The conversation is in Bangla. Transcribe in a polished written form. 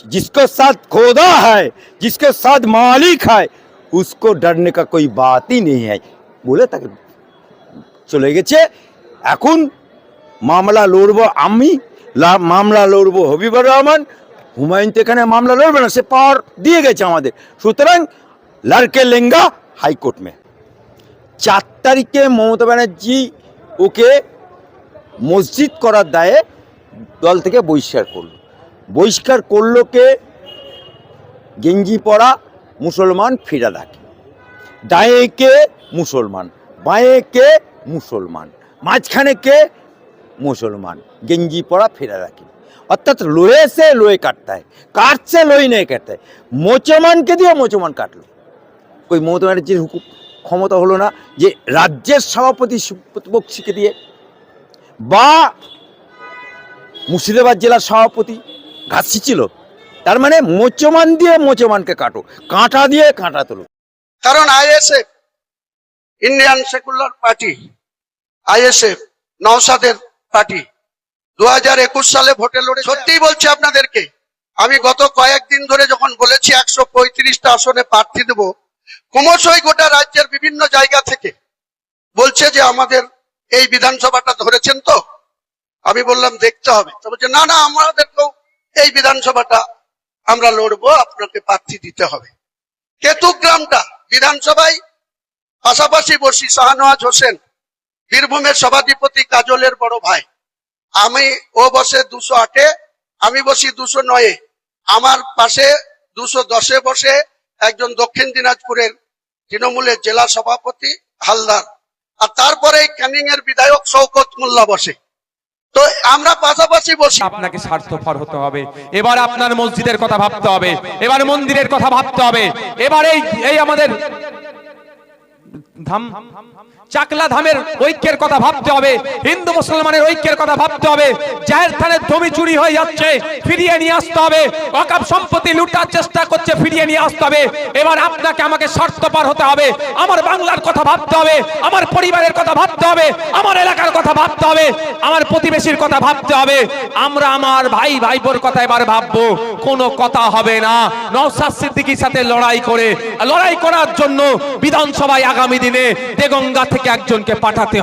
जिसके साथ खुदा है, जिसके साथ मालिक है, उसको डरने का कोई बात ही नहीं है বলে তাকে চলে গেছে। এখন মামলা লড়বো আমি, মামলা লড়বো হবিবুর রহমান। হুমায়ুন তো এখানে মামলা লড়বে না, সে পাওয়ার দিয়ে গেছে আমাদের। সুতরাং লড়কে লেঙ্গা হাইকোর্ট মে। 4 তারিখে মমতা ব্যানার্জি ওকে মসজিদ করার দায়ে দল থেকে বহিষ্কার করলো কে? গেঞ্জি পরা মুসলমান ফিরাদ হাকিম। দায়ে কে? মুসলমান। বাঁয়ে কে? মুসলমান। মাঝখানে কে? মুসলমান। গেঞ্জি পরা ফিরাদ হাকিম। অর্থাৎ লোহে সে লোহে কাটতা है, काट से लोही नहीं काटता है। মোচমানকে দিয়ে মোচমান কাটলো। কই মমতা ব্যানার্জির হুকুম ক্ষমতা হলো না যে রাজ্যের সভাপতি সুব্রত বক্সিকে দিয়ে বা মুর্শিদাবাদ জেলার সভাপতি ঘাসি ছিল। তার মানে মোচমান দিয়ে মোচমানকে কাটো, কাঁটা দিয়ে কাঁটা তোলো। কারণ ISF, Indian secular party, ISF নওশাদের পার্টি 2021 সালে ভোটে লড়ে। সত্যিই বলছি আপনাদেরকে, আমি গত কয়েকদিন ধরে যখন বলেছি 135টা আসনে প্রার্থী দেব, ক্রমশই গোটা রাজ্যের বিভিন্ন জায়গা থেকে বলছে যে আমাদের এই বিধানসভাটা ধরেছেন তো। আমি বললাম দেখতে হবে। তো বলছে না না, আমাদেরকেও এই বিধানসভাটা আমরা লড়বো, আপনাকে প্রার্থী দিতে হবে। কেতুগ্রামটা বিধানসভায় পাশাপাশি বসি শাহনওয়াজ হোসেন, বীরভূমের সভাধিপতি কাজলের বড় ভাই। ও বসে 208-এ, আমি বসি 209-এ। আমার পাশে 210-এ বসে একজন দক্ষিণ দিনাজপুরের তৃণমূলের জেলা সভাপতি হালদার, আর তারপরে ক্যানিং এর বিধায়ক শওকত মোল্লা বসে। তো আমরা পাশাপাশি বসি। আপনাকে স্বার্থপর হতে হবে। এবার আপনার মসজিদের কথা ভাবতে হবে, এবার মন্দিরের কথা ভাবতে হবে, এবার এই আমাদের ধাম চাকলা ধামের ঐক্যের কথা ভাবতে হবে, হিন্দু মুসলমানের ঐক্যের কথা ভাবতে হবে। জাহের থানের জমি চুরি হয়ে যাচ্ছে, ফিরিয়ে নিয়ে আসতে হবে। ওয়াকফ সম্পত্তি লুটার চেষ্টা করছে, ফিরিয়ে নিয়ে আসতে হবে। এবার আপনাকে আমাকে স্বার্থপর হতে হবে। আমার বাংলার কথা ভাবতে হবে, আমার পরিবারের কথা ভাবতে হবে, আমার এলাকার কথা ভাবতে হবে, আমার প্রতিবেশীর কথা ভাবতে হবে। আমরা আমার ভাই ভাইবোর কথা এবার ভাববো। কোনো কথা হবে না নওশাদ সিদ্দিকীর সাথে লড়াই করার জন্য বিধানসভায় আগামী দিনে দেগঙ্গা থেকে একজনকে পাঠাতে